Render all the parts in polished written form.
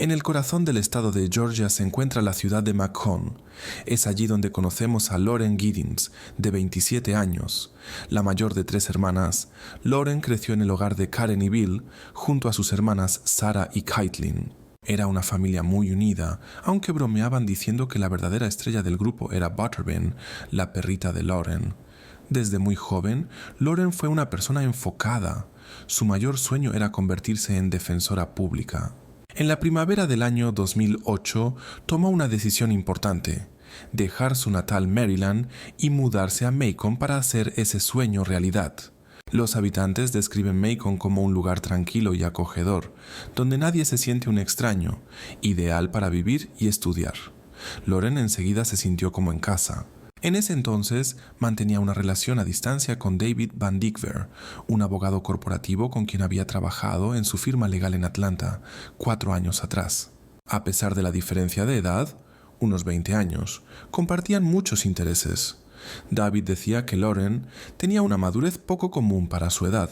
En el corazón del estado de Georgia se encuentra la ciudad de Macon. Es allí donde conocemos a Lauren Giddens, de 27 años. La mayor de 3 hermanas, Lauren creció en el hogar de Karen y Bill, junto a sus hermanas Sarah y Caitlin. Era una familia muy unida, aunque bromeaban diciendo que la verdadera estrella del grupo era Butterbean, la perrita de Lauren. Desde muy joven, Lauren fue una persona enfocada. Su mayor sueño era convertirse en defensora pública. En la primavera del año 2008 tomó una decisión importante: dejar su natal Maryland y mudarse a Macon para hacer ese sueño realidad. Los habitantes describen Macon como un lugar tranquilo y acogedor, donde nadie se siente un extraño, ideal para vivir y estudiar. Lauren enseguida se sintió como en casa. En ese entonces mantenía una relación a distancia con David Van Dikver, un abogado corporativo con quien había trabajado en su firma legal en Atlanta 4 años atrás. A pesar de la diferencia de edad, unos 20 años, compartían muchos intereses. David decía que Lauren tenía una madurez poco común para su edad.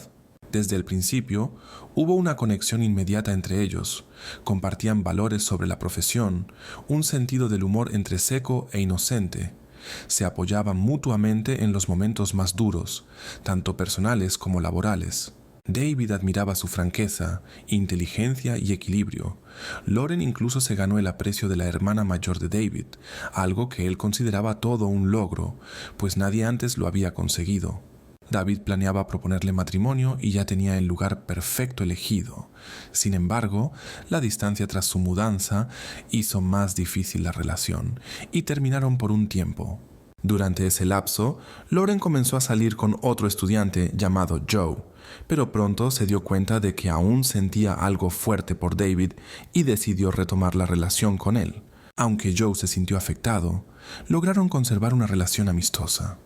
Desde el principio, hubo una conexión inmediata entre ellos. Compartían valores sobre la profesión, un sentido del humor entre seco e inocente. Se apoyaban mutuamente en los momentos más duros, tanto personales como laborales. David admiraba su franqueza, inteligencia y equilibrio. Lauren incluso se ganó el aprecio de la hermana mayor de David, algo que él consideraba todo un logro, pues nadie antes lo había conseguido. David planeaba proponerle matrimonio y ya tenía el lugar perfecto elegido. Sin embargo, la distancia tras su mudanza hizo más difícil la relación, y terminaron por un tiempo. Durante ese lapso, Lauren comenzó a salir con otro estudiante llamado Joe, pero pronto se dio cuenta de que aún sentía algo fuerte por David y decidió retomar la relación con él. Aunque Joe se sintió afectado, lograron conservar una relación amistosa.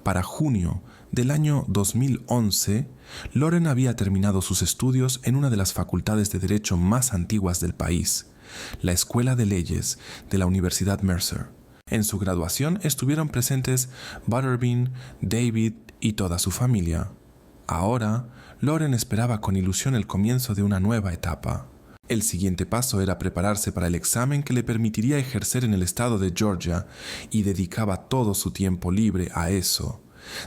Para junio del año 2011, Lauren había terminado sus estudios en una de las facultades de derecho más antiguas del país, la Escuela de Leyes de la Universidad Mercer. En su graduación estuvieron presentes Butterbean, David y toda su familia. Ahora, Lauren esperaba con ilusión el comienzo de una nueva etapa. El siguiente paso era prepararse para el examen que le permitiría ejercer en el estado de Georgia, y dedicaba todo su tiempo libre a eso.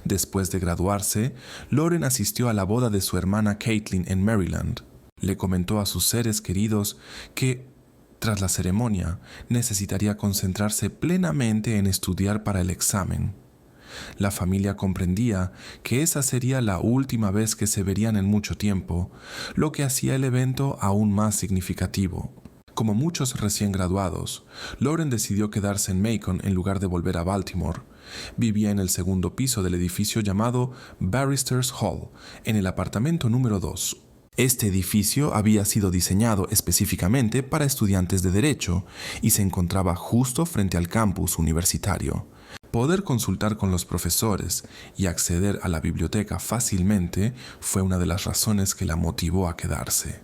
Después de graduarse, Lauren asistió a la boda de su hermana Caitlin en Maryland. Le comentó a sus seres queridos que, tras la ceremonia, necesitaría concentrarse plenamente en estudiar para el examen. La familia comprendía que esa sería la última vez que se verían en mucho tiempo, lo que hacía el evento aún más significativo. Como muchos recién graduados, Lauren decidió quedarse en Macon en lugar de volver a Baltimore. Vivía en el segundo piso del edificio llamado Barristers Hall, en el apartamento número 2. Este edificio había sido diseñado específicamente para estudiantes de derecho y se encontraba justo frente al campus universitario. Poder consultar con los profesores y acceder a la biblioteca fácilmente fue una de las razones que la motivó a quedarse.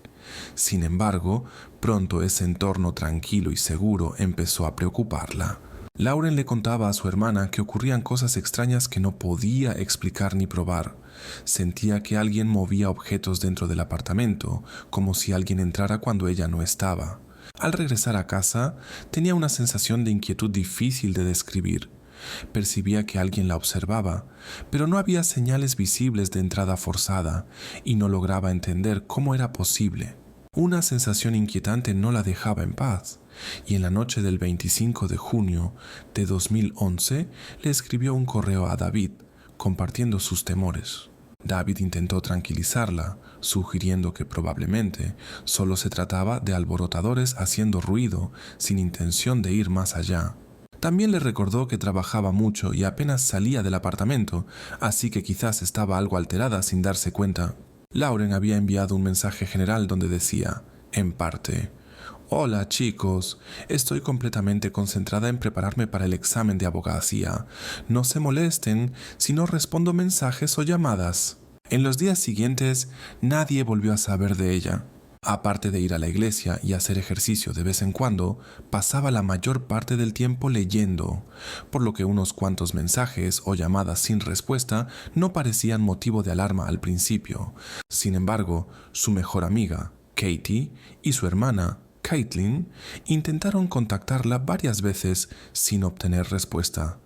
Sin embargo, pronto ese entorno tranquilo y seguro empezó a preocuparla. Lauren le contaba a su hermana que ocurrían cosas extrañas que no podía explicar ni probar. Sentía que alguien movía objetos dentro del apartamento, como si alguien entrara cuando ella no estaba. Al regresar a casa, tenía una sensación de inquietud difícil de describir. Percibía que alguien la observaba, pero no había señales visibles de entrada forzada y no lograba entender cómo era posible. Una sensación inquietante no la dejaba en paz, y en la noche del 25 de junio de 2011 le escribió un correo a David, compartiendo sus temores. David intentó tranquilizarla, sugiriendo que probablemente solo se trataba de alborotadores haciendo ruido, sin intención de ir más allá. También le recordó que trabajaba mucho y apenas salía del apartamento, así que quizás estaba algo alterada sin darse cuenta. Lauren había enviado un mensaje general donde decía, en parte: «Hola chicos, estoy completamente concentrada en prepararme para el examen de abogacía. No se molesten si no respondo mensajes o llamadas». En los días siguientes, nadie volvió a saber de ella. Aparte de ir a la iglesia y hacer ejercicio de vez en cuando, pasaba la mayor parte del tiempo leyendo, por lo que unos cuantos mensajes o llamadas sin respuesta no parecían motivo de alarma al principio. Sin embargo, su mejor amiga, Katie, y su hermana, Caitlin, intentaron contactarla varias veces sin obtener respuesta.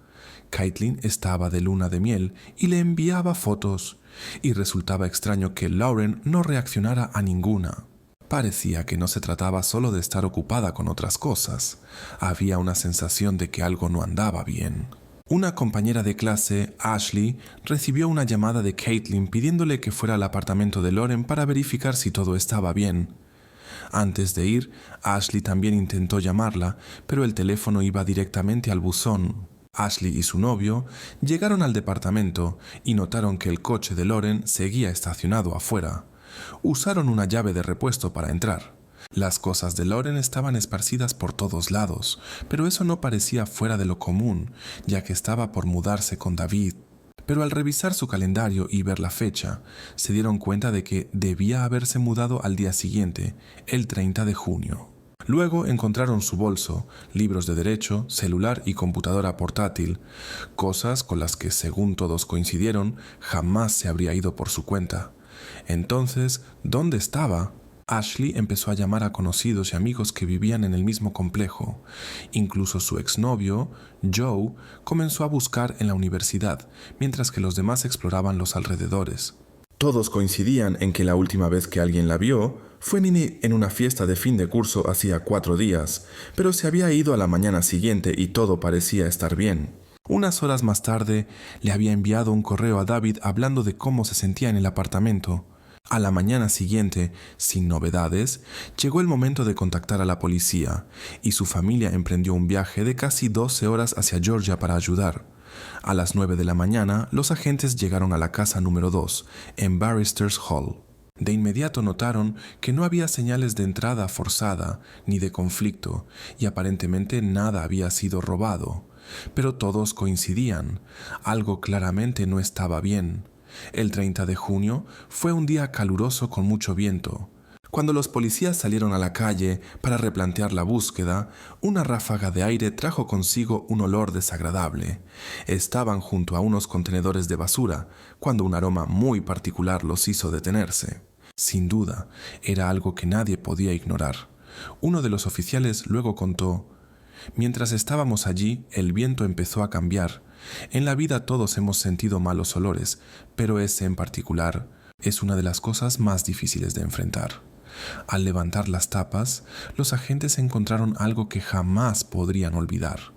Caitlin estaba de luna de miel y le enviaba fotos, y resultaba extraño que Lauren no reaccionara a ninguna. Parecía que no se trataba solo de estar ocupada con otras cosas. Había una sensación de que algo no andaba bien. Una compañera de clase, Ashley, recibió una llamada de Caitlin pidiéndole que fuera al apartamento de Lauren para verificar si todo estaba bien. Antes de ir, Ashley también intentó llamarla, pero el teléfono iba directamente al buzón. Ashley y su novio llegaron al departamento y notaron que el coche de Lauren seguía estacionado afuera. Usaron una llave de repuesto para entrar. Las cosas de Lauren estaban esparcidas por todos lados, pero eso no parecía fuera de lo común, ya que estaba por mudarse con David. Pero al revisar su calendario y ver la fecha, se dieron cuenta de que debía haberse mudado al día siguiente, el 30 de junio. Luego encontraron su bolso, libros de derecho, celular y computadora portátil, cosas con las que, según todos coincidieron, jamás se habría ido por su cuenta. Entonces, ¿dónde estaba? Ashley empezó a llamar a conocidos y amigos que vivían en el mismo complejo. Incluso su exnovio, Joe, comenzó a buscar en la universidad, mientras que los demás exploraban los alrededores. Todos coincidían en que la última vez que alguien la vio fue en una fiesta de fin de curso hacía 4 días, pero se había ido a la mañana siguiente y todo parecía estar bien. Unas horas más tarde, le había enviado un correo a David hablando de cómo se sentía en el apartamento. A la mañana siguiente, sin novedades, llegó el momento de contactar a la policía, y su familia emprendió un viaje de casi 12 horas hacia Georgia para ayudar. A las 9 de la mañana, los agentes llegaron a la casa número 2, en Barristers Hall. De inmediato notaron que no había señales de entrada forzada ni de conflicto, y aparentemente nada había sido robado. Pero todos coincidían. Algo claramente no estaba bien. El 30 de junio fue un día caluroso con mucho viento. Cuando los policías salieron a la calle para replantear la búsqueda, una ráfaga de aire trajo consigo un olor desagradable. Estaban junto a unos contenedores de basura, cuando un aroma muy particular los hizo detenerse. Sin duda, era algo que nadie podía ignorar. Uno de los oficiales luego contó: «Mientras estábamos allí, el viento empezó a cambiar. En la vida todos hemos sentido malos olores, pero ese en particular es una de las cosas más difíciles de enfrentar». Al levantar las tapas, los agentes encontraron algo que jamás podrían olvidar.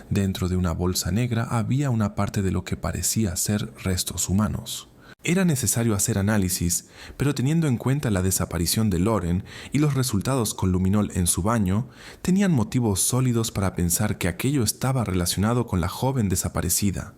Dentro de una bolsa negra había una parte de lo que parecía ser restos humanos. Era necesario hacer análisis, pero teniendo en cuenta la desaparición de Lauren y los resultados con luminol en su baño, tenían motivos sólidos para pensar que aquello estaba relacionado con la joven desaparecida.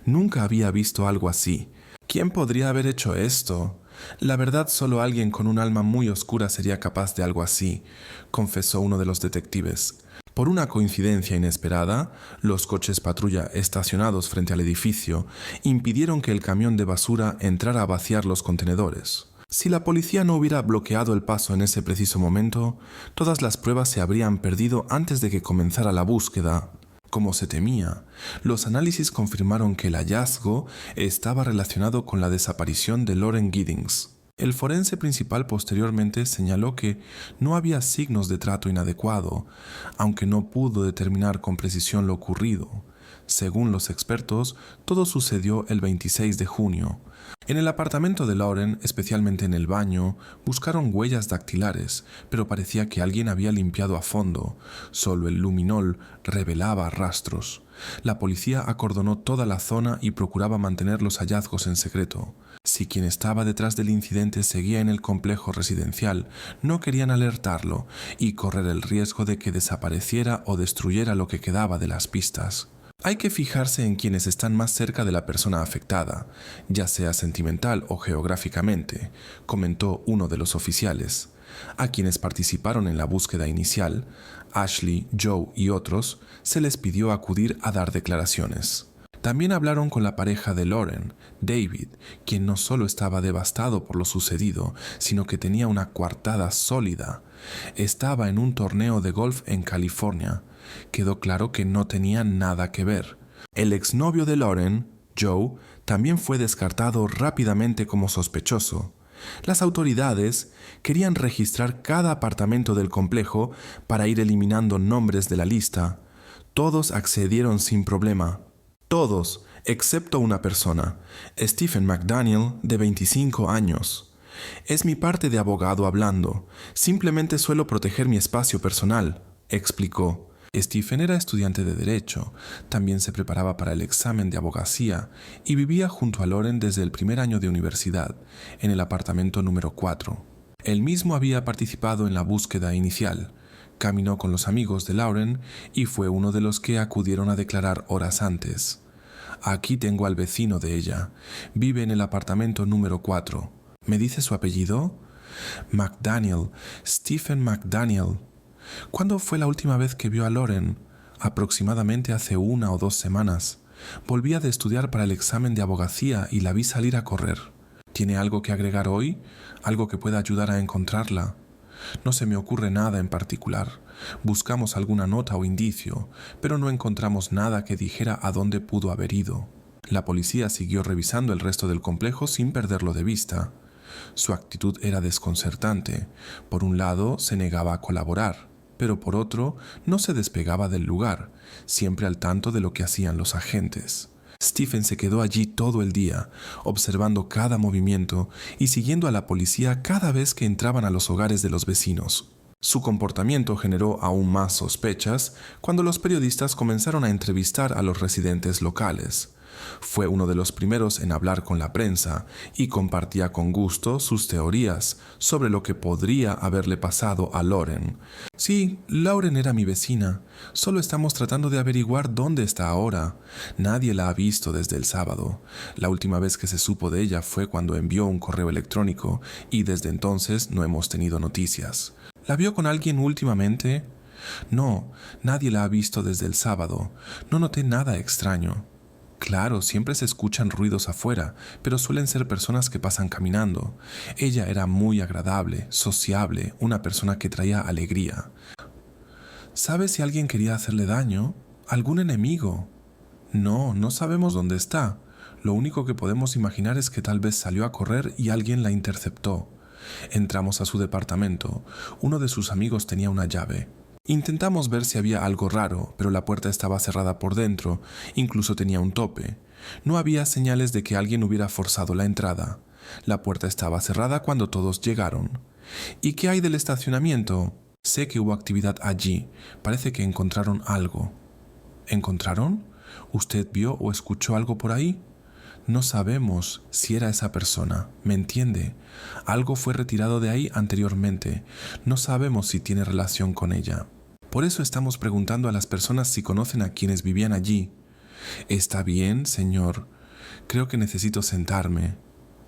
Nunca había visto algo así. ¿Quién podría haber hecho esto? La verdad, solo alguien con un alma muy oscura sería capaz de algo así, confesó uno de los detectives. Por una coincidencia inesperada, los coches patrulla estacionados frente al edificio impidieron que el camión de basura entrara a vaciar los contenedores. Si la policía no hubiera bloqueado el paso en ese preciso momento, todas las pruebas se habrían perdido antes de que comenzara la búsqueda. Como se temía, los análisis confirmaron que el hallazgo estaba relacionado con la desaparición de Lauren Giddings. El forense principal posteriormente señaló que no había signos de trato inadecuado, aunque no pudo determinar con precisión lo ocurrido. Según los expertos, todo sucedió el 26 de junio. En el apartamento de Lauren, especialmente en el baño, buscaron huellas dactilares, pero parecía que alguien había limpiado a fondo. Solo el luminol revelaba rastros. La policía acordonó toda la zona y procuraba mantener los hallazgos en secreto. Si quien estaba detrás del incidente seguía en el complejo residencial, no querían alertarlo y correr el riesgo de que desapareciera o destruyera lo que quedaba de las pistas. Hay que fijarse en quienes están más cerca de la persona afectada, ya sea sentimental o geográficamente, comentó uno de los oficiales. A quienes participaron en la búsqueda inicial, Ashley, Joe y otros, se les pidió acudir a dar declaraciones. También hablaron con la pareja de Lauren, David, quien no solo estaba devastado por lo sucedido, sino que tenía una coartada sólida. Estaba en un torneo de golf en California. Quedó claro que no tenía nada que ver. El exnovio de Lauren, Joe, también fue descartado rápidamente como sospechoso. Las autoridades querían registrar cada apartamento del complejo para ir eliminando nombres de la lista. Todos accedieron sin problema. Todos, excepto una persona, Stephen McDaniel, de 25 años. Es mi parte de abogado hablando. Simplemente suelo proteger mi espacio personal, explicó. Stephen era estudiante de Derecho, también se preparaba para el examen de abogacía y vivía junto a Lauren desde el primer año de universidad, en el apartamento número 4. Él mismo había participado en la búsqueda inicial, caminó con los amigos de Lauren y fue uno de los que acudieron a declarar horas antes. Aquí tengo al vecino de ella, vive en el apartamento número 4. ¿Me dice su apellido? McDaniel, Stephen McDaniel. ¿Cuándo fue la última vez que vio a Lauren? Aproximadamente hace 1 o 2 semanas. Volvía de estudiar para el examen de abogacía y la vi salir a correr. ¿Tiene algo que agregar hoy? ¿Algo que pueda ayudar a encontrarla? No se me ocurre nada en particular. Buscamos alguna nota o indicio, pero no encontramos nada que dijera a dónde pudo haber ido. La policía siguió revisando el resto del complejo sin perderlo de vista. Su actitud era desconcertante. Por un lado, se negaba a colaborar, pero por otro, no se despegaba del lugar, siempre al tanto de lo que hacían los agentes. Stephen se quedó allí todo el día, observando cada movimiento y siguiendo a la policía cada vez que entraban a los hogares de los vecinos. Su comportamiento generó aún más sospechas cuando los periodistas comenzaron a entrevistar a los residentes locales. Fue uno de los primeros en hablar con la prensa y compartía con gusto sus teorías sobre lo que podría haberle pasado a Lauren. Sí, Lauren era mi vecina. Solo estamos tratando de averiguar dónde está ahora. Nadie la ha visto desde el sábado. La última vez que se supo de ella fue cuando envió un correo electrónico y desde entonces no hemos tenido noticias. ¿La vio con alguien últimamente? No, nadie la ha visto desde el sábado. No noté nada extraño. Claro, siempre se escuchan ruidos afuera, pero suelen ser personas que pasan caminando. Ella era muy agradable, sociable, una persona que traía alegría. ¿Sabe si alguien quería hacerle daño? ¿Algún enemigo? No, no sabemos dónde está. Lo único que podemos imaginar es que tal vez salió a correr y alguien la interceptó. Entramos a su departamento. Uno de sus amigos tenía una llave. Intentamos ver si había algo raro, pero la puerta estaba cerrada por dentro, incluso tenía un tope. No había señales de que alguien hubiera forzado la entrada. La puerta estaba cerrada cuando todos llegaron. ¿Y qué hay del estacionamiento? Sé que hubo actividad allí. Parece que encontraron algo. ¿Encontraron? ¿Usted vio o escuchó algo por ahí? No sabemos si era esa persona, ¿me entiende? Algo fue retirado de ahí anteriormente. No sabemos si tiene relación con ella. Por eso estamos preguntando a las personas si conocen a quienes vivían allí. Está bien, señor. Creo que necesito sentarme.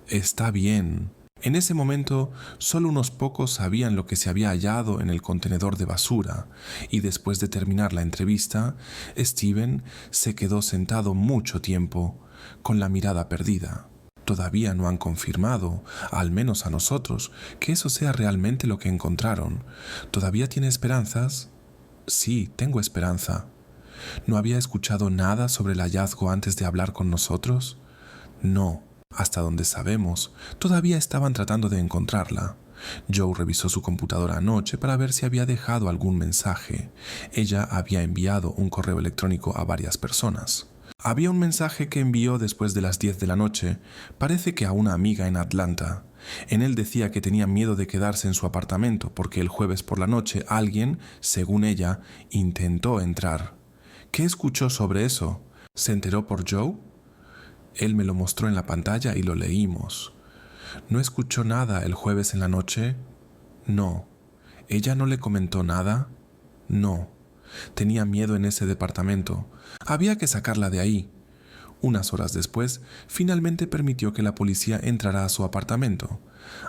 Está bien. En ese momento, solo unos pocos sabían lo que se había hallado en el contenedor de basura, y después de terminar la entrevista, Stephen se quedó sentado mucho tiempo, con la mirada perdida. Todavía no han confirmado, al menos a nosotros, que eso sea realmente lo que encontraron. ¿Todavía tiene esperanzas? Sí, tengo esperanza. ¿No había escuchado nada sobre el hallazgo antes de hablar con nosotros? No. Hasta donde sabemos, todavía estaban tratando de encontrarla. Joe revisó su computadora anoche para ver si había dejado algún mensaje. Ella había enviado un correo electrónico a varias personas. Había un mensaje que envió después de las 10 de la noche, parece que a una amiga en Atlanta. En él decía que tenía miedo de quedarse en su apartamento porque el jueves por la noche alguien, según ella, intentó entrar. ¿Qué escuchó sobre eso? ¿Se enteró por Joe? Él me lo mostró en la pantalla y lo leímos. ¿No escuchó nada el jueves en la noche? No. ¿Ella no le comentó nada? No. Tenía miedo en ese departamento. Había que sacarla de ahí. Unas horas después, finalmente permitió que la policía entrara a su apartamento.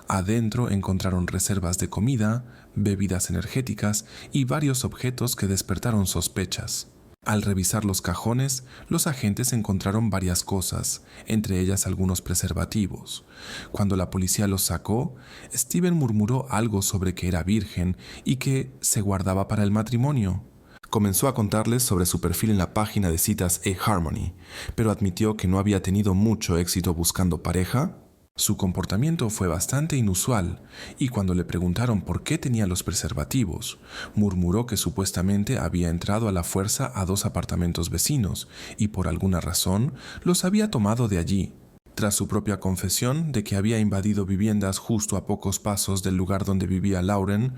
Adentro encontraron reservas de comida, bebidas energéticas y varios objetos que despertaron sospechas. Al revisar los cajones, los agentes encontraron varias cosas, entre ellas algunos preservativos. Cuando la policía los sacó, Stephen murmuró algo sobre que era virgen y que se guardaba para el matrimonio. Comenzó a contarles sobre su perfil en la página de citas eHarmony, pero admitió que no había tenido mucho éxito buscando pareja. Su comportamiento fue bastante inusual, y cuando le preguntaron por qué tenía los preservativos, murmuró que supuestamente había entrado a la fuerza a 2 apartamentos vecinos y por alguna razón los había tomado de allí. Tras su propia confesión de que había invadido viviendas justo a pocos pasos del lugar donde vivía Lauren,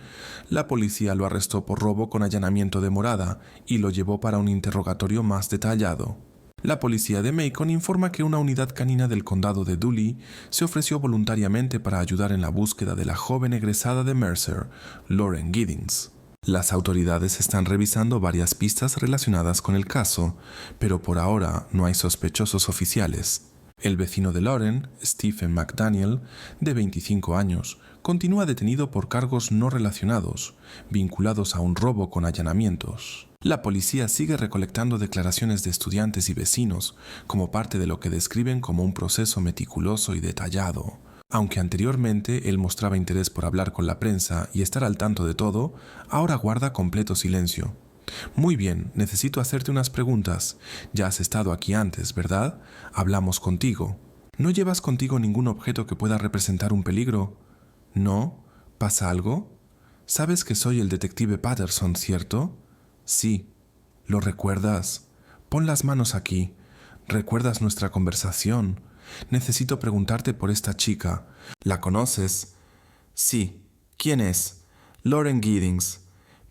la policía lo arrestó por robo con allanamiento de morada y lo llevó para un interrogatorio más detallado. La policía de Macon informa que una unidad canina del condado de Dooley se ofreció voluntariamente para ayudar en la búsqueda de la joven egresada de Mercer, Lauren Giddings. Las autoridades están revisando varias pistas relacionadas con el caso, pero por ahora no hay sospechosos oficiales. El vecino de Lauren, Stephen McDaniel, de 25 años, continúa detenido por cargos no relacionados, vinculados a un robo con allanamientos. La policía sigue recolectando declaraciones de estudiantes y vecinos como parte de lo que describen como un proceso meticuloso y detallado. Aunque anteriormente él mostraba interés por hablar con la prensa y estar al tanto de todo, ahora guarda completo silencio. Muy bien, necesito hacerte unas preguntas. Ya has estado aquí antes, ¿verdad? Hablamos contigo. ¿No llevas contigo ningún objeto que pueda representar un peligro? ¿No? ¿Pasa algo? Sabes que soy el detective Patterson, ¿cierto? Sí. ¿Lo recuerdas? Pon las manos aquí. ¿Recuerdas nuestra conversación? Necesito preguntarte por esta chica. ¿La conoces? Sí. ¿Quién es? Lauren Giddings.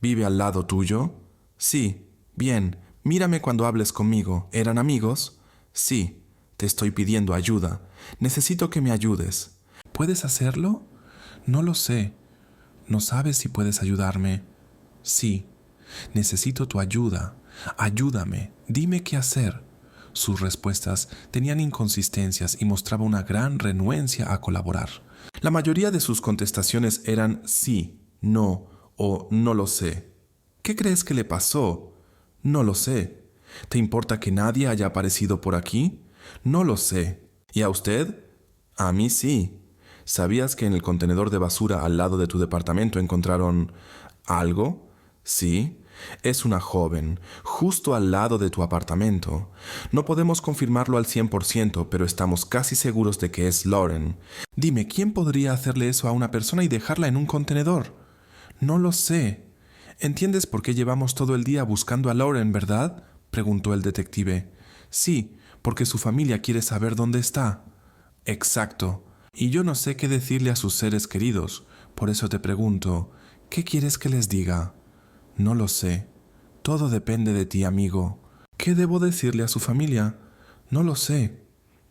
¿Vive al lado tuyo? Sí. Bien. Mírame cuando hables conmigo. ¿Eran amigos? Sí. Te estoy pidiendo ayuda. Necesito que me ayudes. ¿Puedes hacerlo? No lo sé. ¿No sabes si puedes ayudarme? Sí. Necesito tu ayuda. Ayúdame. Dime qué hacer. Sus respuestas tenían inconsistencias y mostraba una gran renuencia a colaborar. La mayoría de sus contestaciones eran sí, no o no lo sé. ¿Qué crees que le pasó? No lo sé. ¿Te importa que nadie haya aparecido por aquí? No lo sé. ¿Y a usted? A mí sí. ¿Sabías que en el contenedor de basura al lado de tu departamento encontraron algo? Sí. Es una joven, justo al lado de tu apartamento. No podemos confirmarlo al 100%, pero estamos casi seguros de que es Lauren. Dime, ¿quién podría hacerle eso a una persona y dejarla en un contenedor? No lo sé. ¿Entiendes por qué llevamos todo el día buscando a Lauren, verdad? Preguntó el detective. Sí, porque su familia quiere saber dónde está. Exacto. Y yo no sé qué decirle a sus seres queridos. Por eso te pregunto, ¿qué quieres que les diga? No lo sé. Todo depende de ti, amigo. ¿Qué debo decirle a su familia? No lo sé,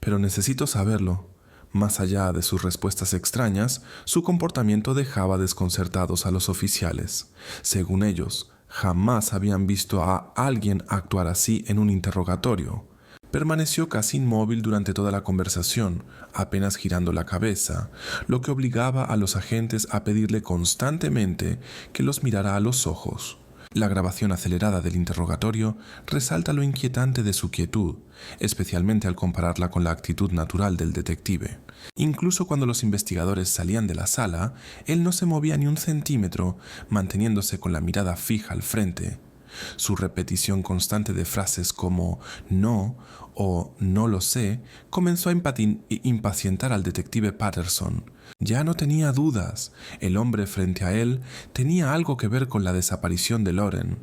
pero necesito saberlo. Más allá de sus respuestas extrañas, su comportamiento dejaba desconcertados a los oficiales. Según ellos, jamás habían visto a alguien actuar así en un interrogatorio. Permaneció casi inmóvil durante toda la conversación, apenas girando la cabeza, lo que obligaba a los agentes a pedirle constantemente que los mirara a los ojos. La grabación acelerada del interrogatorio resalta lo inquietante de su quietud, especialmente al compararla con la actitud natural del detective. Incluso cuando los investigadores salían de la sala, él no se movía ni un centímetro, manteniéndose con la mirada fija al frente. Su repetición constante de frases como no o no lo sé comenzó a impacientar al detective Patterson. Ya no tenía dudas. El hombre frente a él tenía algo que ver con la desaparición de Lauren.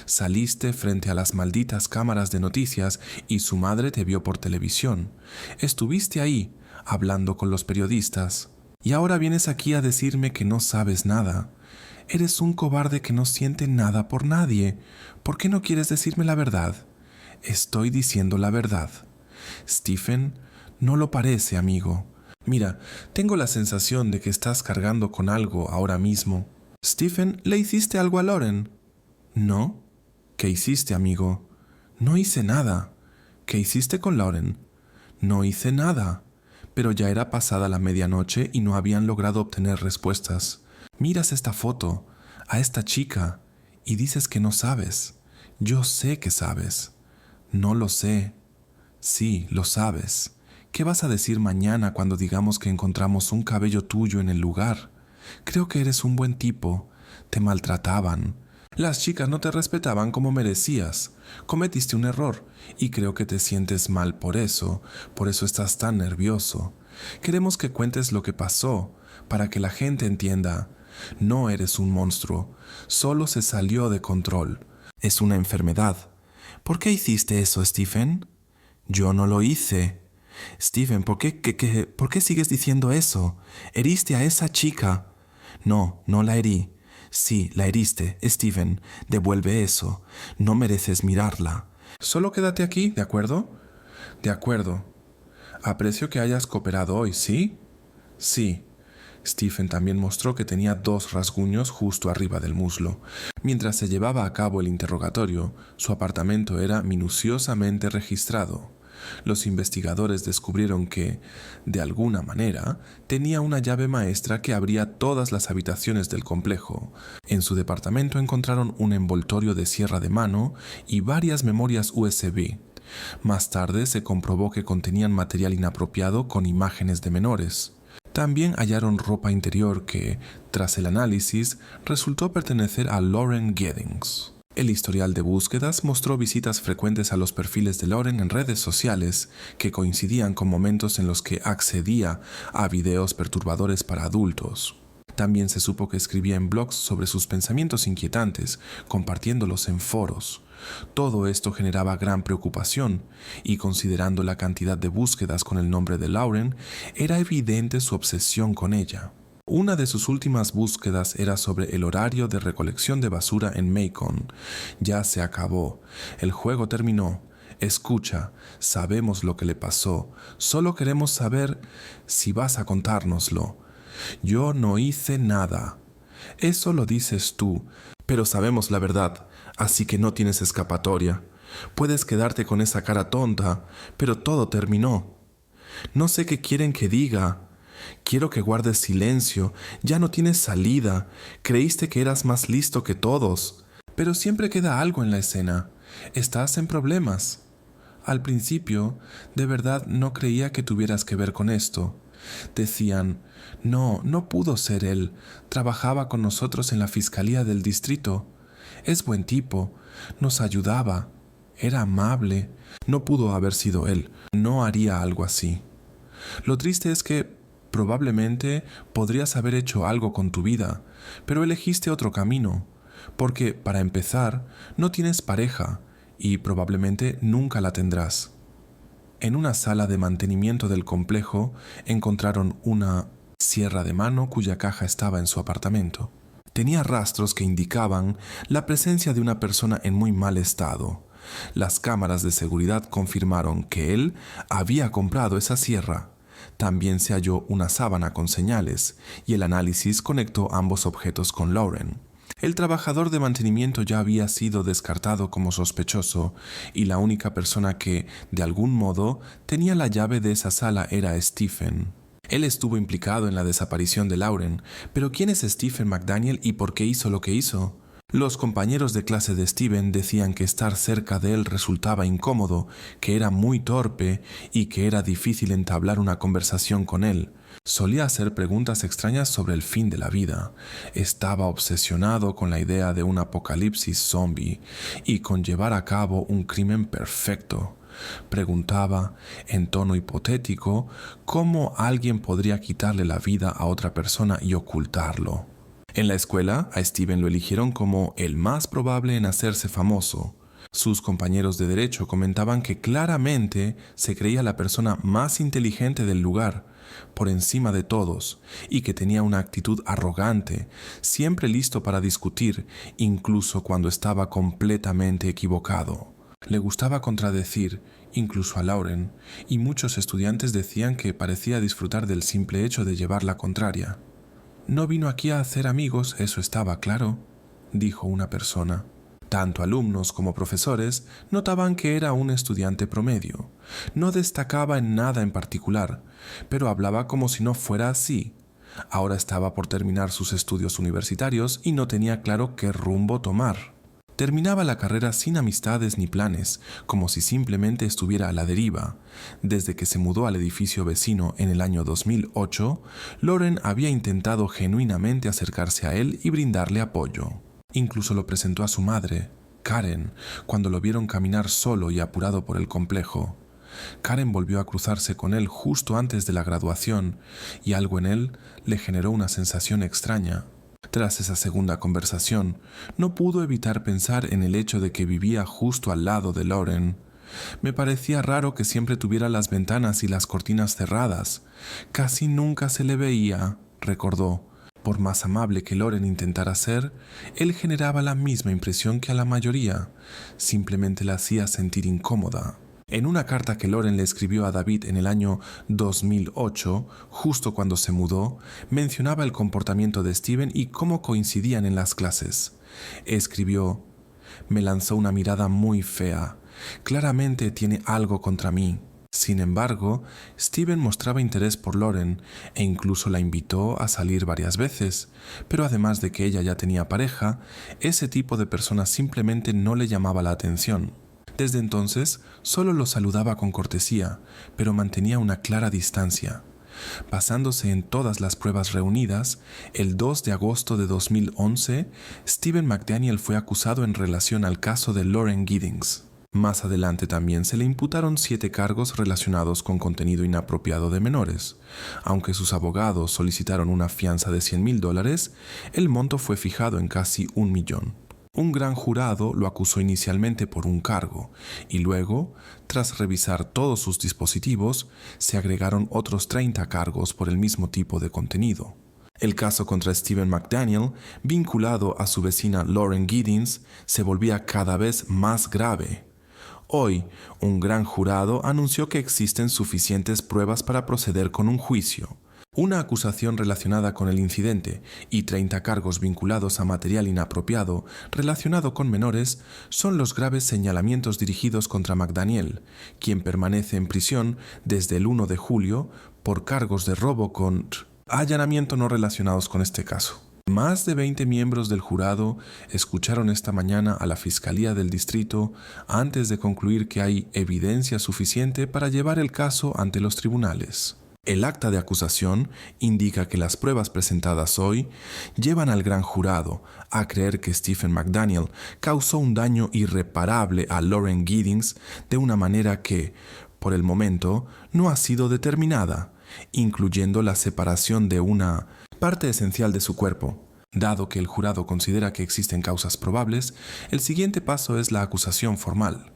Saliste frente a las malditas cámaras de noticias y su madre te vio por televisión. Estuviste ahí, hablando con los periodistas. Y ahora vienes aquí a decirme que no sabes nada. Eres un cobarde que no siente nada por nadie. ¿Por qué no quieres decirme la verdad? Estoy diciendo la verdad. Stephen, no lo parece, amigo. Mira, tengo la sensación de que estás cargando con algo ahora mismo. Stephen, ¿le hiciste algo a Lauren? No. ¿Qué hiciste, amigo? No hice nada. ¿Qué hiciste con Lauren? No hice nada. Pero ya era pasada la medianoche y no habían logrado obtener respuestas. Miras esta foto, a esta chica, y dices que no sabes. Yo sé que sabes. No lo sé. Sí, lo sabes. ¿Qué vas a decir mañana cuando digamos que encontramos un cabello tuyo en el lugar? Creo que eres un buen tipo. Te maltrataban. Las chicas no te respetaban como merecías. Cometiste un error y creo que te sientes mal por eso estás tan nervioso. Queremos que cuentes lo que pasó, para que la gente entienda. No eres un monstruo, solo se salió de control. Es una enfermedad. ¿Por qué hiciste eso, Stephen? Yo no lo hice. Stephen, ¿por qué sigues diciendo eso? Heriste a esa chica. No, no la herí. Sí, la heriste, Stephen. Devuelve eso. No mereces mirarla. Solo quédate aquí, ¿de acuerdo? De acuerdo. Aprecio que hayas cooperado hoy, ¿sí? Sí. Stephen también mostró que tenía 2 rasguños justo arriba del muslo. Mientras se llevaba a cabo el interrogatorio, su apartamento era minuciosamente registrado. Los investigadores descubrieron que, de alguna manera, tenía una llave maestra que abría todas las habitaciones del complejo. En su departamento encontraron un envoltorio de sierra de mano y varias memorias USB. Más tarde se comprobó que contenían material inapropiado con imágenes de menores. También hallaron ropa interior que, tras el análisis, resultó pertenecer a Lauren Giddings. El historial de búsquedas mostró visitas frecuentes a los perfiles de Lauren en redes sociales que coincidían con momentos en los que accedía a videos perturbadores para adultos. También se supo que escribía en blogs sobre sus pensamientos inquietantes, compartiéndolos en foros. Todo esto generaba gran preocupación, y considerando la cantidad de búsquedas con el nombre de Lauren, era evidente su obsesión con ella. Una de sus últimas búsquedas era sobre el horario de recolección de basura en Macon. Ya se acabó. El juego terminó. Escucha, sabemos lo que le pasó. Solo queremos saber si vas a contárnoslo. Yo no hice nada. Eso lo dices tú, pero sabemos la verdad, así que no tienes escapatoria. Puedes quedarte con esa cara tonta, pero todo terminó. No sé qué quieren que diga. Quiero que guardes silencio. Ya no tienes salida. Creíste que eras más listo que todos. Pero siempre queda algo en la escena. Estás en problemas. Al principio, de verdad no creía que tuvieras que ver con esto. Decían, no pudo ser él. Trabajaba con nosotros en la fiscalía del distrito. Es buen tipo. Nos ayudaba. Era amable. No pudo haber sido él. No haría algo así. Lo triste es que probablemente podrías haber hecho algo con tu vida, pero elegiste otro camino, porque, para empezar, no tienes pareja y probablemente nunca la tendrás. En una sala de mantenimiento del complejo encontraron una sierra de mano cuya caja estaba en su apartamento. Tenía rastros que indicaban la presencia de una persona en muy mal estado. Las cámaras de seguridad confirmaron que él había comprado esa sierra. También se halló una sábana con señales, y el análisis conectó ambos objetos con Lauren. El trabajador de mantenimiento ya había sido descartado como sospechoso, y la única persona que, de algún modo, tenía la llave de esa sala era Stephen. Él estuvo implicado en la desaparición de Lauren, pero ¿quién es Stephen McDaniel y por qué hizo lo que hizo? Los compañeros de clase de Steven decían que estar cerca de él resultaba incómodo, que era muy torpe y que era difícil entablar una conversación con él. Solía hacer preguntas extrañas sobre el fin de la vida. Estaba obsesionado con la idea de un apocalipsis zombie y con llevar a cabo un crimen perfecto. Preguntaba, en tono hipotético, cómo alguien podría quitarle la vida a otra persona y ocultarlo. En la escuela, a Steven lo eligieron como el más probable en hacerse famoso. Sus compañeros de derecho comentaban que claramente se creía la persona más inteligente del lugar, por encima de todos, y que tenía una actitud arrogante, siempre listo para discutir, incluso cuando estaba completamente equivocado. Le gustaba contradecir, incluso a Lauren, y muchos estudiantes decían que parecía disfrutar del simple hecho de llevar la contraria. No vino aquí a hacer amigos, eso estaba claro, dijo una persona. Tanto alumnos como profesores notaban que era un estudiante promedio. No destacaba en nada en particular, pero hablaba como si no fuera así. Ahora estaba por terminar sus estudios universitarios y no tenía claro qué rumbo tomar. Terminaba la carrera sin amistades ni planes, como si simplemente estuviera a la deriva. Desde que se mudó al edificio vecino en el año 2008, Lauren había intentado genuinamente acercarse a él y brindarle apoyo. Incluso lo presentó a su madre, Karen, cuando lo vieron caminar solo y apurado por el complejo. Karen volvió a cruzarse con él justo antes de la graduación y algo en él le generó una sensación extraña. Tras esa segunda conversación, no pudo evitar pensar en el hecho de que vivía justo al lado de Lauren. Me parecía raro que siempre tuviera las ventanas y las cortinas cerradas. Casi nunca se le veía, recordó. Por más amable que Lauren intentara ser, él generaba la misma impresión que a la mayoría. Simplemente la hacía sentir incómoda. En una carta que Lauren le escribió a David en el año 2008, justo cuando se mudó, mencionaba el comportamiento de Steven y cómo coincidían en las clases. Escribió: «Me lanzó una mirada muy fea. Claramente tiene algo contra mí». Sin embargo, Steven mostraba interés por Lauren e incluso la invitó a salir varias veces, pero además de que ella ya tenía pareja, ese tipo de persona simplemente no le llamaba la atención. Desde entonces, solo lo saludaba con cortesía, pero mantenía una clara distancia. Basándose en todas las pruebas reunidas, el 2 de agosto de 2011, Steven McDaniel fue acusado en relación al caso de Lauren Giddings. Más adelante también se le imputaron 7 cargos relacionados con contenido inapropiado de menores. Aunque sus abogados solicitaron una fianza de $100,000, el monto fue fijado en casi $1 millón. Un gran jurado lo acusó inicialmente por un cargo, y luego, tras revisar todos sus dispositivos, se agregaron otros 30 cargos por el mismo tipo de contenido. El caso contra Steven McDaniel, vinculado a su vecina Lauren Giddings, se volvía cada vez más grave. Hoy, un gran jurado anunció que existen suficientes pruebas para proceder con un juicio. Una acusación relacionada con el incidente y 30 cargos vinculados a material inapropiado relacionado con menores son los graves señalamientos dirigidos contra McDaniel, quien permanece en prisión desde el 1 de julio por cargos de robo con allanamiento no relacionados con este caso. Más de 20 miembros del jurado escucharon esta mañana a la Fiscalía del Distrito antes de concluir que hay evidencia suficiente para llevar el caso ante los tribunales. El acta de acusación indica que las pruebas presentadas hoy llevan al gran jurado a creer que Stephen McDaniel causó un daño irreparable a Lauren Giddings de una manera que, por el momento, no ha sido determinada, incluyendo la separación de una parte esencial de su cuerpo. Dado que el jurado considera que existen causas probables, el siguiente paso es la acusación formal.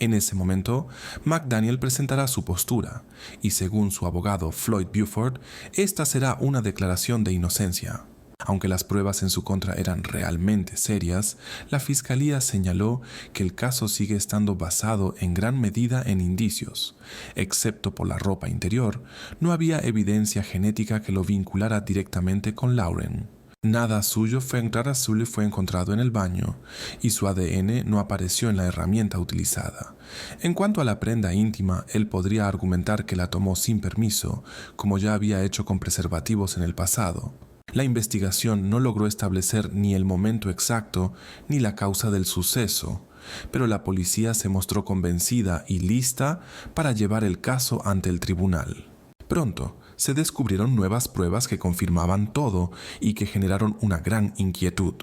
En ese momento, McDaniel presentará su postura, y según su abogado Floyd Buford, esta será una declaración de inocencia. Aunque las pruebas en su contra eran realmente serias, la fiscalía señaló que el caso sigue estando basado en gran medida en indicios. Excepto por la ropa interior, no había evidencia genética que lo vinculara directamente con Lauren. Nada suyo fue encontrado en el baño y su ADN no apareció en la herramienta utilizada. En cuanto a la prenda íntima, él podría argumentar que la tomó sin permiso, como ya había hecho con preservativos en el pasado. La investigación no logró establecer ni el momento exacto ni la causa del suceso, pero la policía se mostró convencida y lista para llevar el caso ante el tribunal. Pronto, se descubrieron nuevas pruebas que confirmaban todo y que generaron una gran inquietud.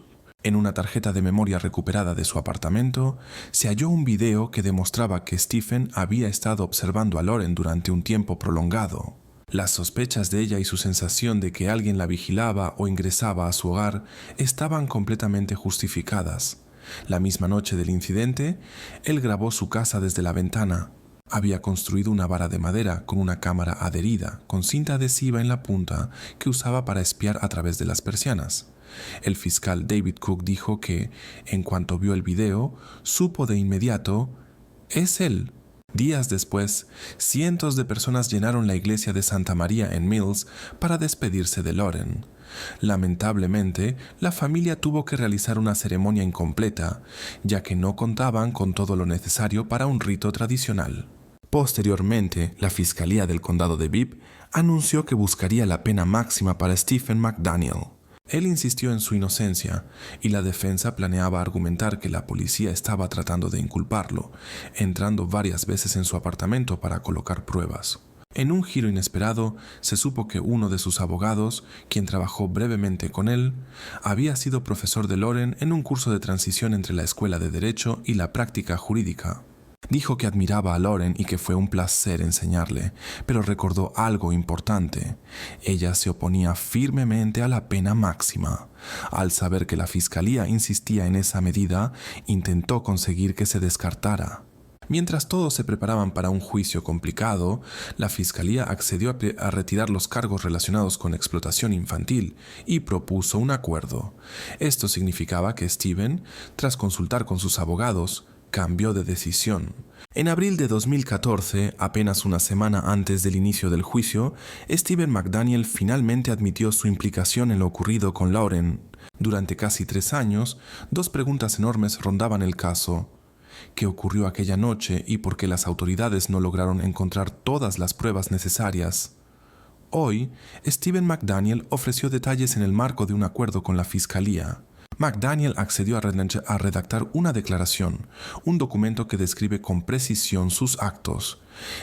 En una tarjeta de memoria recuperada de su apartamento, se halló un video que demostraba que Stephen había estado observando a Lauren durante un tiempo prolongado. Las sospechas de ella y su sensación de que alguien la vigilaba o ingresaba a su hogar estaban completamente justificadas. La misma noche del incidente, él grabó su casa desde la ventana. Había construido una vara de madera con una cámara adherida, con cinta adhesiva en la punta que usaba para espiar a través de las persianas. El fiscal David Cook dijo que, en cuanto vio el video, supo de inmediato: «Es él». Días después, cientos de personas llenaron la iglesia de Santa María en Mills para despedirse de Lauren. Lamentablemente, la familia tuvo que realizar una ceremonia incompleta, ya que no contaban con todo lo necesario para un rito tradicional. Posteriormente, la Fiscalía del Condado de Bibb anunció que buscaría la pena máxima para Stephen McDaniel. Él insistió en su inocencia, y la defensa planeaba argumentar que la policía estaba tratando de inculparlo, entrando varias veces en su apartamento para colocar pruebas. En un giro inesperado, se supo que uno de sus abogados, quien trabajó brevemente con él, había sido profesor de Lauren en un curso de transición entre la escuela de Derecho y la práctica jurídica. Dijo que admiraba a Lauren y que fue un placer enseñarle, pero recordó algo importante. Ella se oponía firmemente a la pena máxima. Al saber que la fiscalía insistía en esa medida, intentó conseguir que se descartara. Mientras todos se preparaban para un juicio complicado, la fiscalía accedió a retirar los cargos relacionados con explotación infantil y propuso un acuerdo. Esto significaba que Steven, tras consultar con sus abogados, cambió de decisión. En abril de 2014, apenas una semana antes del inicio del juicio, Steven McDaniel finalmente admitió su implicación en lo ocurrido con Lauren. Durante casi 3 años, 2 preguntas enormes rondaban el caso. ¿Qué ocurrió aquella noche y por qué las autoridades no lograron encontrar todas las pruebas necesarias? Hoy, Steven McDaniel ofreció detalles en el marco de un acuerdo con la fiscalía. McDaniel accedió a redactar una declaración, un documento que describe con precisión sus actos.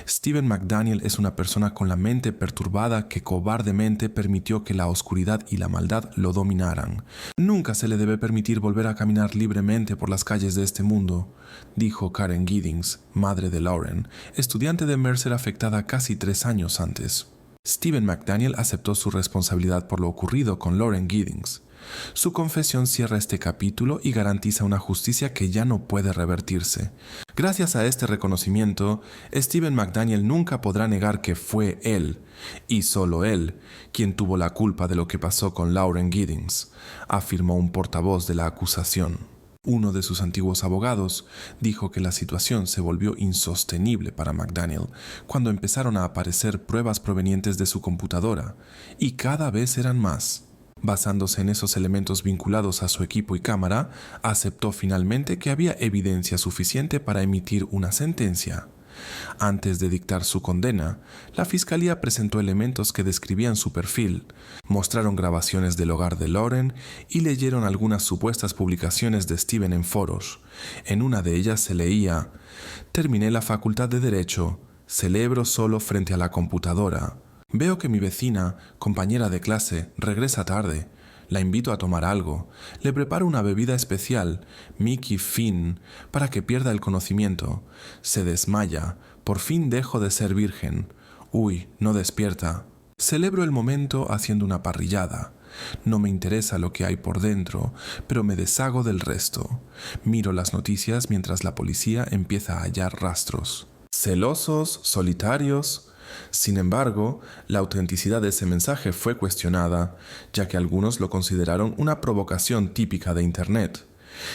Steven McDaniel es una persona con la mente perturbada que cobardemente permitió que la oscuridad y la maldad lo dominaran. Nunca se le debe permitir volver a caminar libremente por las calles de este mundo, dijo Karen Giddings, madre de Lauren, estudiante de Mercer afectada casi 3 años antes. Steven McDaniel aceptó su responsabilidad por lo ocurrido con Lauren Giddings. Su confesión cierra este capítulo y garantiza una justicia que ya no puede revertirse. Gracias a este reconocimiento, Steven McDaniel nunca podrá negar que fue él, y solo él, quien tuvo la culpa de lo que pasó con Lauren Giddings, afirmó un portavoz de la acusación. Uno de sus antiguos abogados dijo que la situación se volvió insostenible para McDaniel cuando empezaron a aparecer pruebas provenientes de su computadora, y cada vez eran más. Basándose en esos elementos vinculados a su equipo y cámara, aceptó finalmente que había evidencia suficiente para emitir una sentencia. Antes de dictar su condena, la fiscalía presentó elementos que describían su perfil, mostraron grabaciones del hogar de Lauren y leyeron algunas supuestas publicaciones de Steven en foros. En una de ellas se leía: «Terminé la facultad de Derecho, celebro solo frente a la computadora. Veo que mi vecina, compañera de clase, regresa tarde. La invito a tomar algo. Le preparo una bebida especial, Mickey Finn, para que pierda el conocimiento. Se desmaya. Por fin dejo de ser virgen. Uy, no despierta. Celebro el momento haciendo una parrillada. No me interesa lo que hay por dentro, pero me deshago del resto. Miro las noticias mientras la policía empieza a hallar rastros. Celosos, solitarios». Sin embargo, la autenticidad de ese mensaje fue cuestionada, ya que algunos lo consideraron una provocación típica de Internet.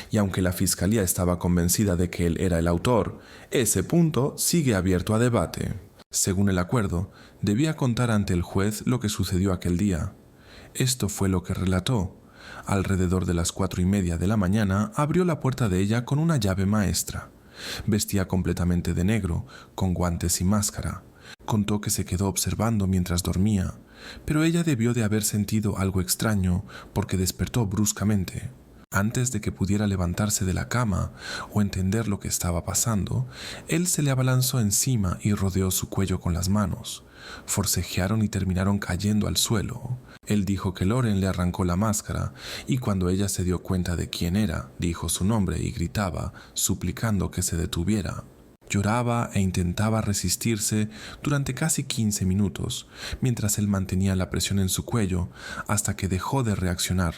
Y aunque la fiscalía estaba convencida de que él era el autor, ese punto sigue abierto a debate. Según el acuerdo, debía contar ante el juez lo que sucedió aquel día. Esto fue lo que relató. Alrededor de las 4:30 de la mañana, abrió la puerta de ella con una llave maestra. Vestía completamente de negro, con guantes y máscara. Contó que se quedó observando mientras dormía, pero ella debió de haber sentido algo extraño porque despertó bruscamente. Antes de que pudiera levantarse de la cama o entender lo que estaba pasando, él se le abalanzó encima y rodeó su cuello con las manos. Forcejearon y terminaron cayendo al suelo. Él dijo que Lauren le arrancó la máscara y cuando ella se dio cuenta de quién era, dijo su nombre y gritaba, suplicando que se detuviera. Lloraba e intentaba resistirse durante casi 15 minutos, mientras él mantenía la presión en su cuello hasta que dejó de reaccionar.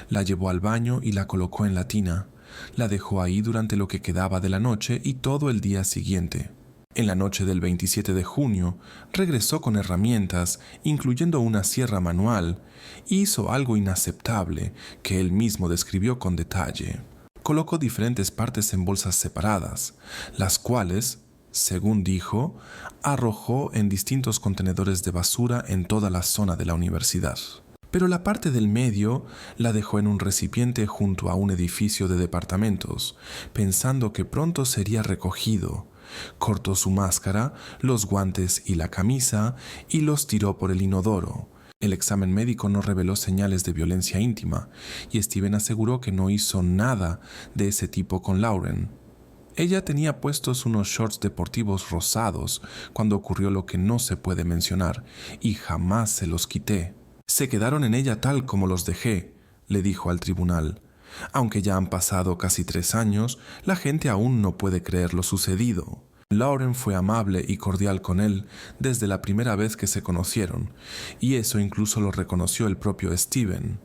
La llevó al baño y la colocó en la tina. La dejó ahí durante lo que quedaba de la noche y todo el día siguiente. En la noche del 27 de junio, regresó con herramientas, incluyendo una sierra manual, y hizo algo inaceptable que él mismo describió con detalle. Colocó diferentes partes en bolsas separadas, las cuales, según dijo, arrojó en distintos contenedores de basura en toda la zona de la universidad. Pero la parte del medio la dejó en un recipiente junto a un edificio de departamentos, pensando que pronto sería recogido. Cortó su máscara, los guantes y la camisa y los tiró por el inodoro. El examen médico no reveló señales de violencia íntima y Steven aseguró que no hizo nada de ese tipo con Lauren. Ella tenía puestos unos shorts deportivos rosados cuando ocurrió lo que no se puede mencionar y jamás se los quité. Se quedaron en ella tal como los dejé, le dijo al tribunal. Aunque ya han pasado casi 3 años, la gente aún no puede creer lo sucedido. Lauren fue amable y cordial con él desde la primera vez que se conocieron, y eso incluso lo reconoció el propio Steven.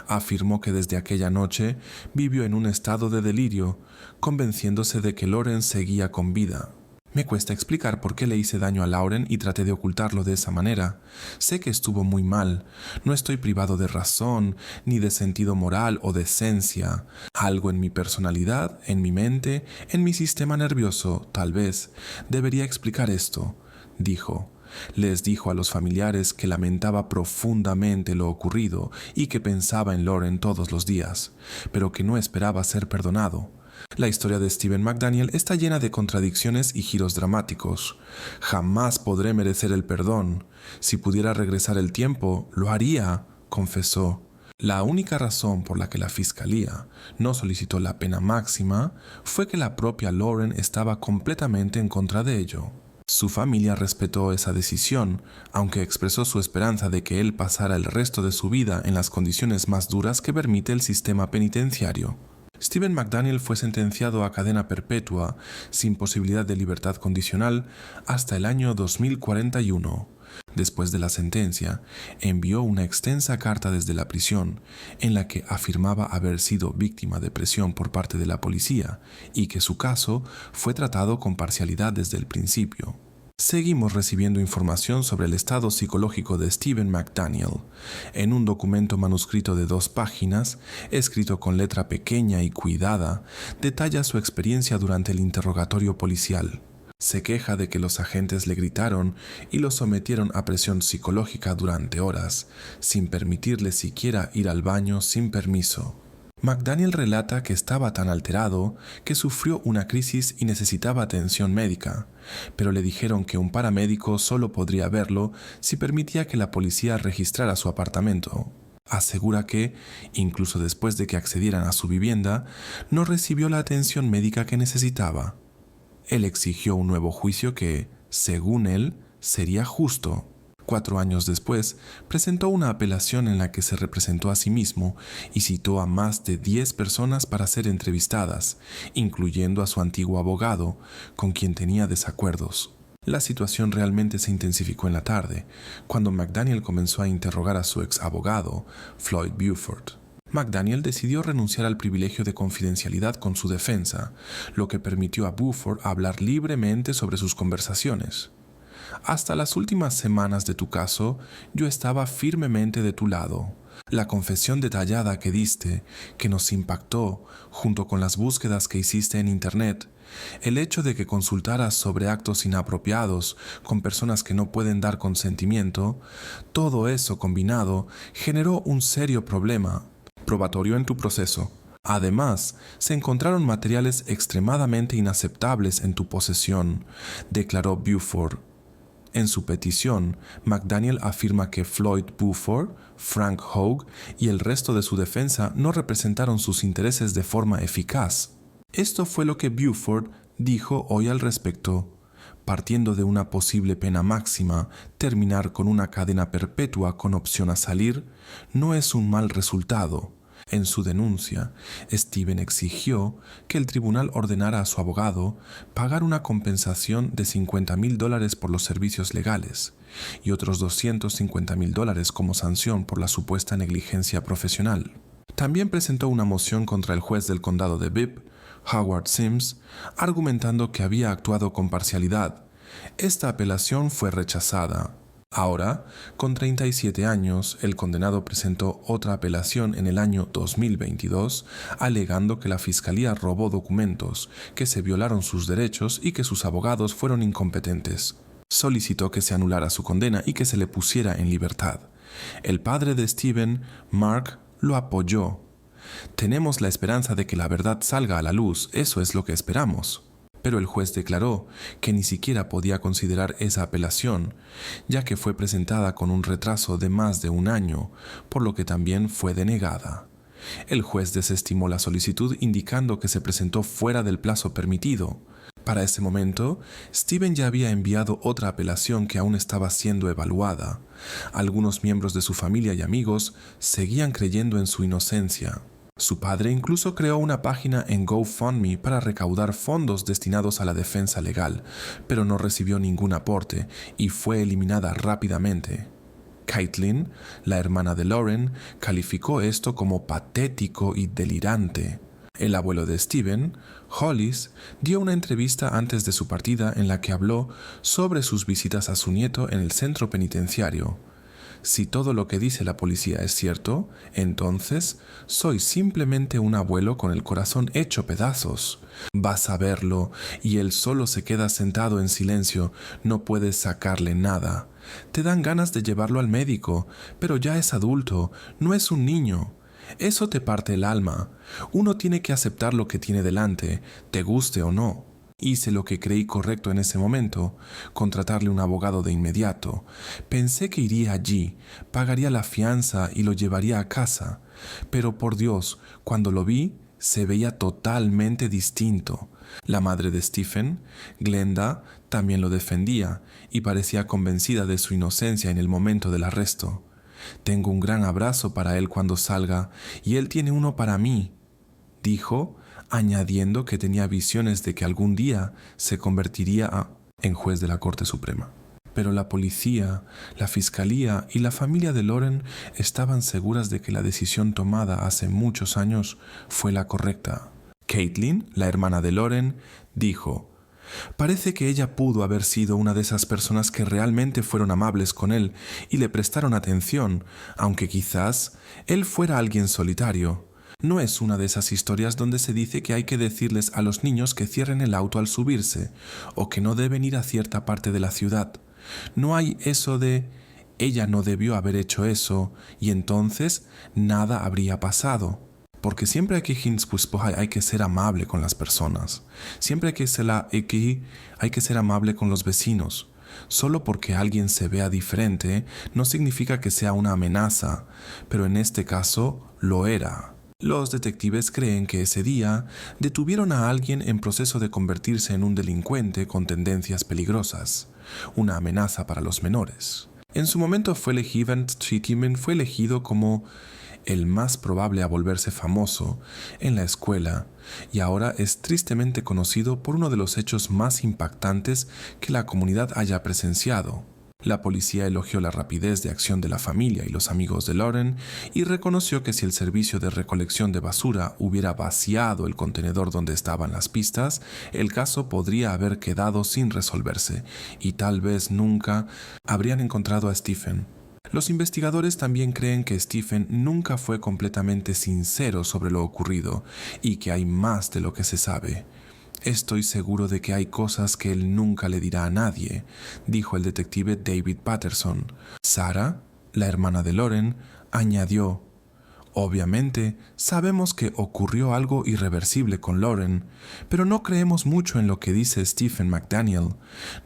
Afirmó que desde aquella noche vivió en un estado de delirio, convenciéndose de que Lauren seguía con vida. Me cuesta explicar por qué le hice daño a Lauren y traté de ocultarlo de esa manera. Sé que estuvo muy mal. No estoy privado de razón, ni de sentido moral o decencia. Algo en mi personalidad, en mi mente, en mi sistema nervioso, tal vez, debería explicar esto, dijo. Les dijo a los familiares que lamentaba profundamente lo ocurrido y que pensaba en Lauren todos los días, pero que no esperaba ser perdonado. La historia de Stephen McDaniel está llena de contradicciones y giros dramáticos. Jamás podré merecer el perdón. Si pudiera regresar el tiempo, lo haría, confesó. La única razón por la que la fiscalía no solicitó la pena máxima fue que la propia Lauren estaba completamente en contra de ello. Su familia respetó esa decisión, aunque expresó su esperanza de que él pasara el resto de su vida en las condiciones más duras que permite el sistema penitenciario. Stephen McDaniel fue sentenciado a cadena perpetua, sin posibilidad de libertad condicional, hasta el año 2041. Después de la sentencia, envió una extensa carta desde la prisión, en la que afirmaba haber sido víctima de presión por parte de la policía y que su caso fue tratado con parcialidad desde el principio. Seguimos recibiendo información sobre el estado psicológico de Stephen McDaniel. En un documento manuscrito de 2 páginas, escrito con letra pequeña y cuidada, detalla su experiencia durante el interrogatorio policial. Se queja de que los agentes le gritaron y lo sometieron a presión psicológica durante horas, sin permitirle siquiera ir al baño sin permiso. McDaniel relata que estaba tan alterado que sufrió una crisis y necesitaba atención médica, pero le dijeron que un paramédico solo podría verlo si permitía que la policía registrara su apartamento. Asegura que, incluso después de que accedieran a su vivienda, no recibió la atención médica que necesitaba. Él exigió un nuevo juicio que, según él, sería justo. 4 años después, presentó una apelación en la que se representó a sí mismo y citó a más de 10 personas para ser entrevistadas, incluyendo a su antiguo abogado, con quien tenía desacuerdos. La situación realmente se intensificó en la tarde, cuando McDaniel comenzó a interrogar a su ex abogado, Floyd Buford. McDaniel decidió renunciar al privilegio de confidencialidad con su defensa, lo que permitió a Buford hablar libremente sobre sus conversaciones. Hasta las últimas semanas de tu caso, yo estaba firmemente de tu lado. La confesión detallada que diste, que nos impactó, junto con las búsquedas que hiciste en Internet, el hecho de que consultaras sobre actos inapropiados con personas que no pueden dar consentimiento, todo eso combinado generó un serio problema probatorio en tu proceso. Además, se encontraron materiales extremadamente inaceptables en tu posesión, declaró Buford. En su petición, McDaniel afirma que Floyd Buford, Frank Hogue y el resto de su defensa no representaron sus intereses de forma eficaz. Esto fue lo que Buford dijo hoy al respecto. Partiendo de una posible pena máxima, terminar con una cadena perpetua con opción a salir no es un mal resultado. En su denuncia, Stephen exigió que el tribunal ordenara a su abogado pagar una compensación de $50,000 por los servicios legales y otros $250,000 como sanción por la supuesta negligencia profesional. También presentó una moción contra el juez del condado de Bibb, Howard Sims, argumentando que había actuado con parcialidad. Esta apelación fue rechazada. Ahora, con 37 años, el condenado presentó otra apelación en el año 2022, alegando que la fiscalía robó documentos, que se violaron sus derechos y que sus abogados fueron incompetentes. Solicitó que se anulara su condena y que se le pusiera en libertad. El padre de Stephen, Mark, lo apoyó. Tenemos la esperanza de que la verdad salga a la luz, eso es lo que esperamos. Pero el juez declaró que ni siquiera podía considerar esa apelación, ya que fue presentada con un retraso de más de 1 año, por lo que también fue denegada. El juez desestimó la solicitud indicando que se presentó fuera del plazo permitido. Para ese momento, Stephen ya había enviado otra apelación que aún estaba siendo evaluada. Algunos miembros de su familia y amigos seguían creyendo en su inocencia. Su padre incluso creó una página en GoFundMe para recaudar fondos destinados a la defensa legal, pero no recibió ningún aporte y fue eliminada rápidamente. Caitlin, la hermana de Lauren, calificó esto como patético y delirante. El abuelo de Steven, Hollis, dio una entrevista antes de su partida en la que habló sobre sus visitas a su nieto en el centro penitenciario. Si todo lo que dice la policía es cierto, entonces soy simplemente un abuelo con el corazón hecho pedazos. Vas a verlo y él solo se queda sentado en silencio, no puedes sacarle nada. Te dan ganas de llevarlo al médico, pero ya es adulto, no es un niño. Eso te parte el alma. Uno tiene que aceptar lo que tiene delante, te guste o no. Hice lo que creí correcto en ese momento, contratarle un abogado de inmediato. Pensé que iría allí, pagaría la fianza y lo llevaría a casa. Pero por Dios, cuando lo vi, se veía totalmente distinto. La madre de Stephen, Glenda, también lo defendía y parecía convencida de su inocencia en el momento del arresto. Tengo un gran abrazo para él cuando salga y él tiene uno para mí, dijo, añadiendo que tenía visiones de que algún día se convertiría en juez de la Corte Suprema. Pero la policía, la fiscalía y la familia de Lauren estaban seguras de que la decisión tomada hace muchos años fue la correcta. Caitlin, la hermana de Lauren, dijo: «Parece que ella pudo haber sido una de esas personas que realmente fueron amables con él y le prestaron atención, aunque quizás él fuera alguien solitario. No es una de esas historias donde se dice que hay que decirles a los niños que cierren el auto al subirse o que no deben ir a cierta parte de la ciudad. No hay eso de ella no debió haber hecho eso y entonces nada habría pasado. Porque siempre hay que ser amable con las personas. Siempre hay que ser amable con los vecinos. Solo porque alguien se vea diferente no significa que sea una amenaza, pero en este caso lo era». Los detectives creen que ese día detuvieron a alguien en proceso de convertirse en un delincuente con tendencias peligrosas, una amenaza para los menores. En su momento fue elegido como el más probable a volverse famoso en la escuela y ahora es tristemente conocido por uno de los hechos más impactantes que la comunidad haya presenciado. La policía elogió la rapidez de acción de la familia y los amigos de Lauren y reconoció que si el servicio de recolección de basura hubiera vaciado el contenedor donde estaban las pistas, el caso podría haber quedado sin resolverse y tal vez nunca habrían encontrado a Stephen. Los investigadores también creen que Stephen nunca fue completamente sincero sobre lo ocurrido y que hay más de lo que se sabe. «Estoy seguro de que hay cosas que él nunca le dirá a nadie», dijo el detective David Patterson. Sarah, la hermana de Lauren, añadió: «Obviamente, sabemos que ocurrió algo irreversible con Lauren, pero no creemos mucho en lo que dice Stephen McDaniel.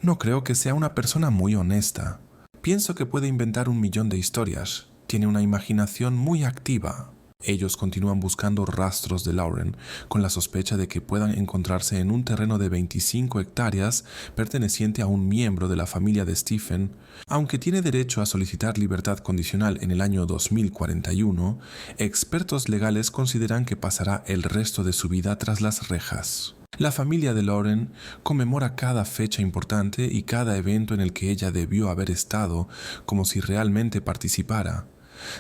No creo que sea una persona muy honesta. Pienso que puede inventar 1.000.000 de historias. Tiene una imaginación muy activa». Ellos continúan buscando rastros de Lauren, con la sospecha de que puedan encontrarse en un terreno de 25 hectáreas perteneciente a un miembro de la familia de Stephen. Aunque tiene derecho a solicitar libertad condicional en el año 2041, expertos legales consideran que pasará el resto de su vida tras las rejas. La familia de Lauren conmemora cada fecha importante y cada evento en el que ella debió haber estado, como si realmente participara.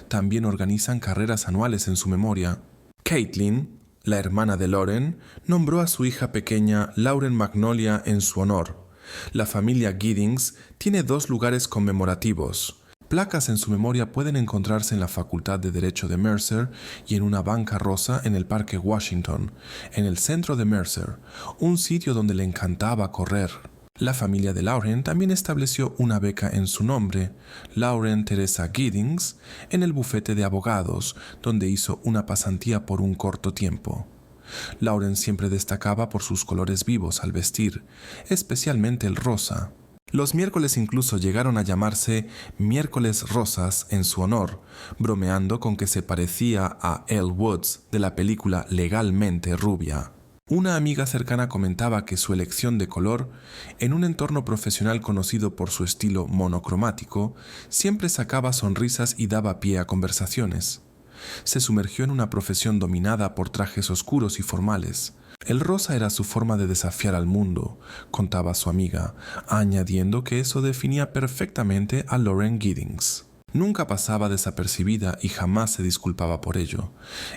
También organizan carreras anuales en su memoria. Caitlin, la hermana de Lauren, nombró a su hija pequeña Lauren Magnolia en su honor. La familia Giddings tiene 2 lugares conmemorativos. Placas en su memoria pueden encontrarse en la Facultad de Derecho de Mercer y en una banca rosa en el Parque Washington, en el centro de Mercer, un sitio donde le encantaba correr. La familia de Lauren también estableció una beca en su nombre, Lauren Teresa Giddings, en el bufete de abogados, donde hizo una pasantía por un corto tiempo. Lauren siempre destacaba por sus colores vivos al vestir, especialmente el rosa. Los miércoles incluso llegaron a llamarse miércoles rosas en su honor, bromeando con que se parecía a Elle Woods de la película Legalmente Rubia. Una amiga cercana comentaba que su elección de color, en un entorno profesional conocido por su estilo monocromático, siempre sacaba sonrisas y daba pie a conversaciones. se sumergió en una profesión dominada por trajes oscuros y formales. El rosa era su forma de desafiar al mundo, contaba su amiga, añadiendo que eso definía perfectamente a Lauren Giddings. Nunca pasaba desapercibida y jamás se disculpaba por ello.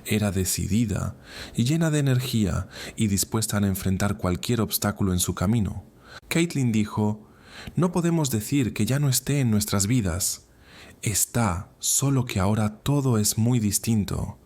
Era decidida y llena de energía y dispuesta a enfrentar cualquier obstáculo en su camino. Caitlin dijo: «No podemos decir que ya no esté en nuestras vidas. Está, solo que ahora todo es muy distinto.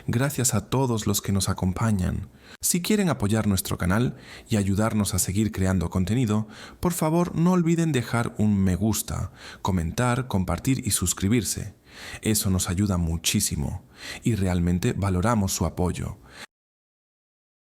Gracias a todos los que nos acompañan. Si quieren apoyar nuestro canal y ayudarnos a seguir creando contenido, por favor no olviden dejar un me gusta, comentar, compartir y suscribirse. Eso nos ayuda muchísimo y realmente valoramos su apoyo.